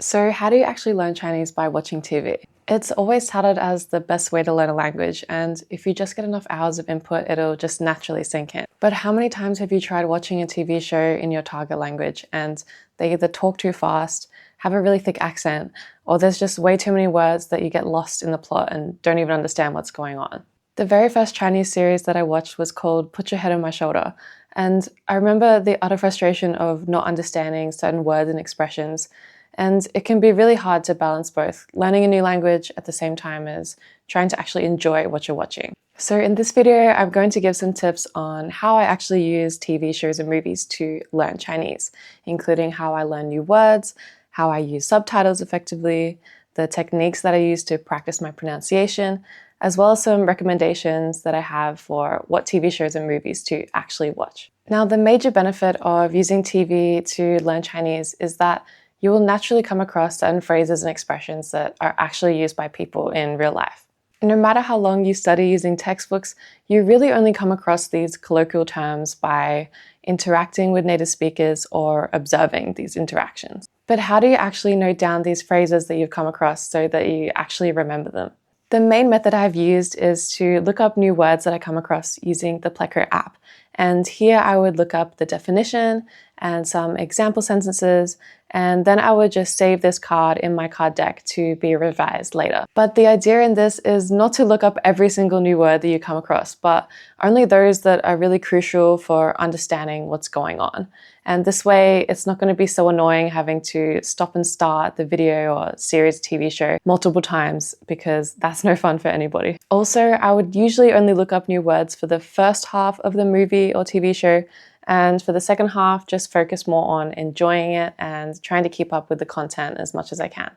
So how do you actually learn Chinese by watching TV? It's always touted as the best way to learn a language, and if you just get enough hours of input, it'll just naturally sink in. But how many times have you tried watching a TV show in your target language and they either talk too fast, have a really thick accent, or there's just way too many words that you get lost in the plot and don't even understand what's going on? The very first Chinese series that I watched was called Put Your Head on My Shoulder, and I remember the utter frustration of not understanding certain words and expressions. And it can be really hard to balance both learning a new language at the same time as trying to actually enjoy what you're watching. So in this video, I'm going to give some tips on how I actually use TV shows and movies to learn Chinese, including how I learn new words, how I use subtitles effectively, the techniques that I use to practice my pronunciation, as well as some recommendations that I have for what TV shows and movies to actually watch. Now, the major benefit of using TV to learn Chinese is that you will naturally come across certain phrases and expressions that are actually used by people in real life. No matter how long you study using textbooks, you really only come across these colloquial terms by interacting with native speakers or observing these interactions. But how do you actually note down these phrases that you've come across so that you actually remember them? The main method I've used is to look up new words that I come across using the Plecker app. And here I would look up the definition and some example sentences, and then I would just save this card in my card deck to be revised later. But the idea in this is not to look up every single new word that you come across, but only those that are really crucial for understanding what's going on. And this way, it's not going to be so annoying having to stop and start the video or series TV show multiple times, because that's no fun for anybody. Also, I would usually only look up new words for the first half of the movie or TV show, and for the second half, just focus more on enjoying it and trying to keep up with the content as much as I can.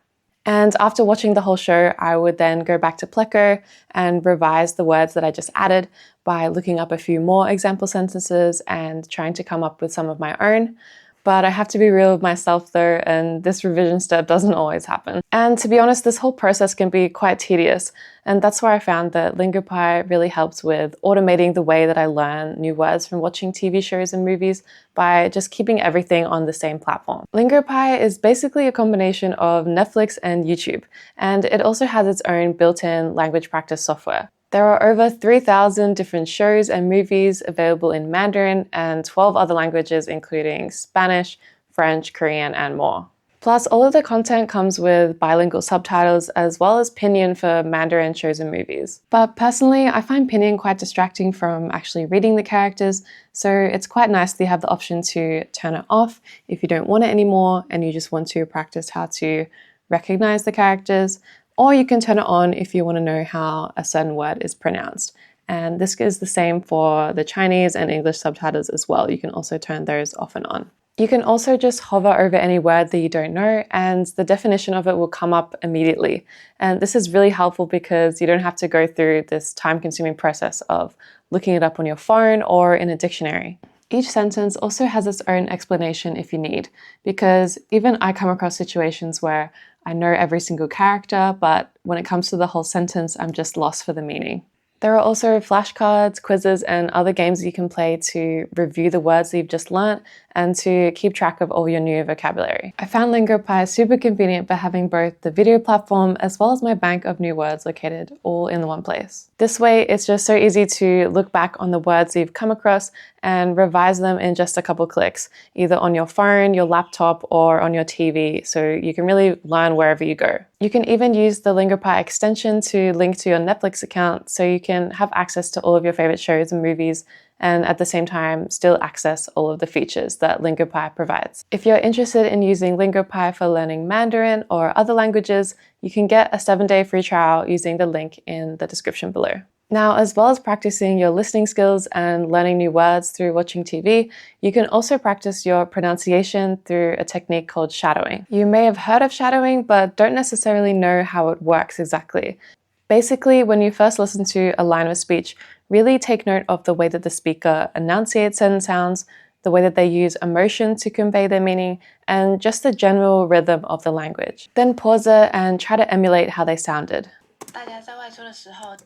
And after watching the whole show, I would then go back to Plecker and revise the words that I just added by looking up a few more example sentences and trying to come up with some of my own. But I have to be real with myself though, and this revision step doesn't always happen. And to be honest, this whole process can be quite tedious. And that's where I found that LingoPie really helps with automating the way that I learn new words from watching TV shows and movies by just keeping everything on the same platform. LingoPie is basically a combination of Netflix and YouTube, and it also has its own built-in language practice software. There are over 3,000 different shows and movies available in Mandarin and 12 other languages, including Spanish, French, Korean, and more. Plus, all of the content comes with bilingual subtitles as well as Pinyin for Mandarin shows and movies. But personally, I find Pinyin quite distracting from actually reading the characters, so it's quite nice that you have the option to turn it off if you don't want it anymore and you just want to practice how to recognize the characters. Or you can turn it on if you want to know how a certain word is pronounced. And this is the same for the Chinese and English subtitles as well. You can also turn those off and on. You can also just hover over any word that you don't know and the definition of it will come up immediately. And this is really helpful because you don't have to go through this time-consuming process of looking it up on your phone or in a dictionary. Each sentence also has its own explanation if you need, because even I come across situations where I know every single character, but when it comes to the whole sentence, I'm just lost for the meaning. There are also flashcards, quizzes, and other games you can play to review the words that you've just learnt and to keep track of all your new vocabulary. I found LingoPie super convenient for having both the video platform as well as my bank of new words located all in one place. This way, it's just so easy to look back on the words you've come across and revise them in just a couple clicks, either on your phone, your laptop, or on your TV, so you can really learn wherever you go. You can even use the LingoPie extension to link to your Netflix account so you can have access to all of your favorite shows and movies and at the same time still access all of the features that LingoPie provides. If you're interested in using LingoPie for learning Mandarin or other languages, you can get a 7-day free trial using the link in the description below. Now, as well as practicing your listening skills and learning new words through watching TV, you can also practice your pronunciation through a technique called shadowing. You may have heard of shadowing, but don't necessarily know how it works exactly. Basically, when you first listen to a line of speech, really take note of the way that the speaker enunciates certain sounds, the way that they use emotion to convey their meaning, and just the general rhythm of the language. Then pause it and try to emulate how they sounded. 大家在外出的时候，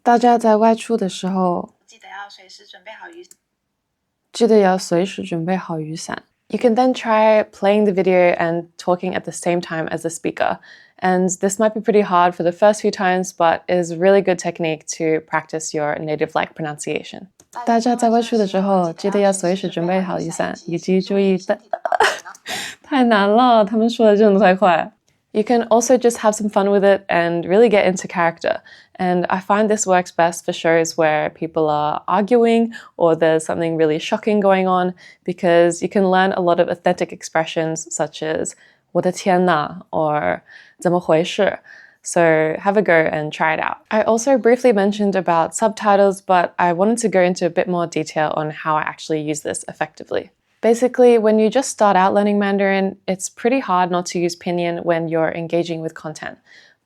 大家在外出的时候，记得要随时准备好雨伞。记得要随时准备好雨伞。You can then try playing the video and talking at the same time as the speaker. And this might be pretty hard for the first few times, but is a really good technique to practice your native-like pronunciation. 大家在外出的时候，记得要随时准备好雨伞，以及注意的。太难了，他们说的真的太快。You can also just have some fun with it and really get into character. And I find this works best for shows where people are arguing or there's something really shocking going on, because you can learn a lot of authentic expressions such as 我的天哪 or 怎么回事. So have a go and try it out. I also briefly mentioned about subtitles, but I wanted to go into a bit more detail on how I actually use this effectively. Basically, when you just start out learning Mandarin, it's pretty hard not to use pinyin when you're engaging with content.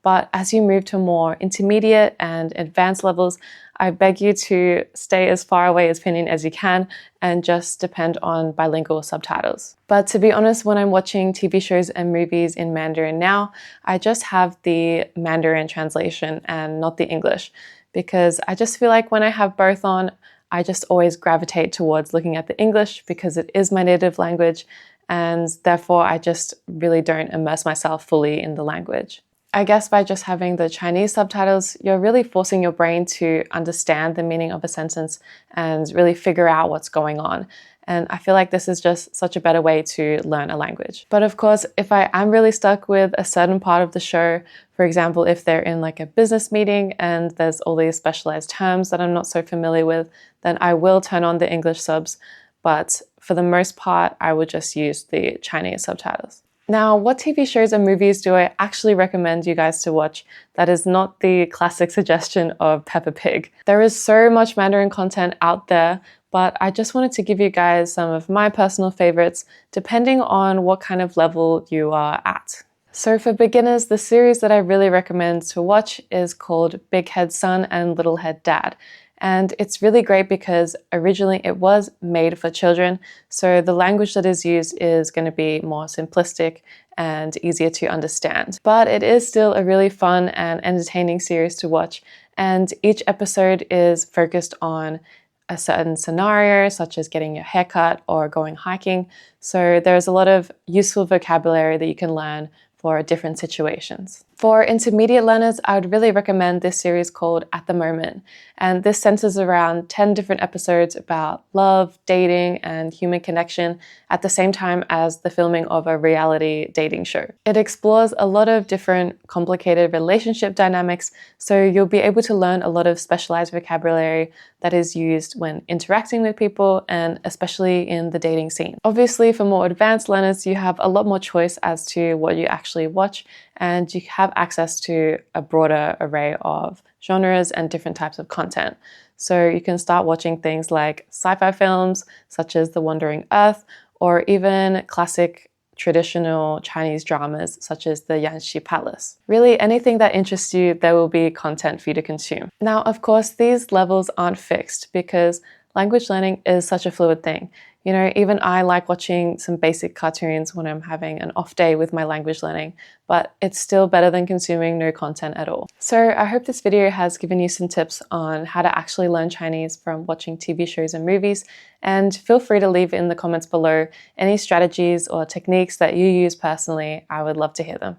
But as you move to more intermediate and advanced levels, I beg you to stay as far away as pinyin as you can and just depend on bilingual subtitles. But to be honest, when I'm watching TV shows and movies in Mandarin now, I just have the Mandarin translation and not the English, because I just feel like when I have both on, I just always gravitate towards looking at the English because it is my native language, and therefore I just really don't immerse myself fully in the language. I guess by just having the Chinese subtitles, you're really forcing your brain to understand the meaning of a sentence and really figure out what's going on. And I feel like this is just such a better way to learn a language. But of course, if I am really stuck with a certain part of the show, for example, if they're in like a business meeting and there's all these specialized terms that I'm not so familiar with, then I will turn on the English subs. But for the most part, I would just use the Chinese subtitles. Now, what TV shows and movies do I actually recommend you guys to watch that is not the classic suggestion of Peppa Pig? There is so much Mandarin content out there, but I just wanted to give you guys some of my personal favorites, depending on what kind of level you are at. So for beginners, the series that I really recommend to watch is called Big Head Son and Little Head Dad. And it's really great because originally it was made for children, so the language that is used is going to be more simplistic and easier to understand. But it is still a really fun and entertaining series to watch, and each episode is focused on a certain scenario, such as getting your haircut or going hiking. So there's a lot of useful vocabulary that you can learn for different situations. For intermediate learners, I would really recommend this series called At the Moment. And this centers around 10 different episodes about love, dating, and human connection at the same time as the filming of a reality dating show. It explores a lot of different complicated relationship dynamics, so you'll be able to learn a lot of specialized vocabulary that is used when interacting with people, and especially in the dating scene. Obviously, for more advanced learners, you have a lot more choice as to what you actually watch, and you have access to a broader array of genres and different types of content. So you can start watching things like sci-fi films, such as The Wandering Earth, or even classic traditional Chinese dramas, such as the Yanxi Palace. Really, anything that interests you, there will be content for you to consume. Now, of course, these levels aren't fixed because language learning is such a fluid thing. You know, even I like watching some basic cartoons when I'm having an off day with my language learning, but it's still better than consuming no content at all. So I hope this video has given you some tips on how to actually learn Chinese from watching TV shows and movies, and feel free to leave in the comments below any strategies or techniques that you use personally. I would love to hear them.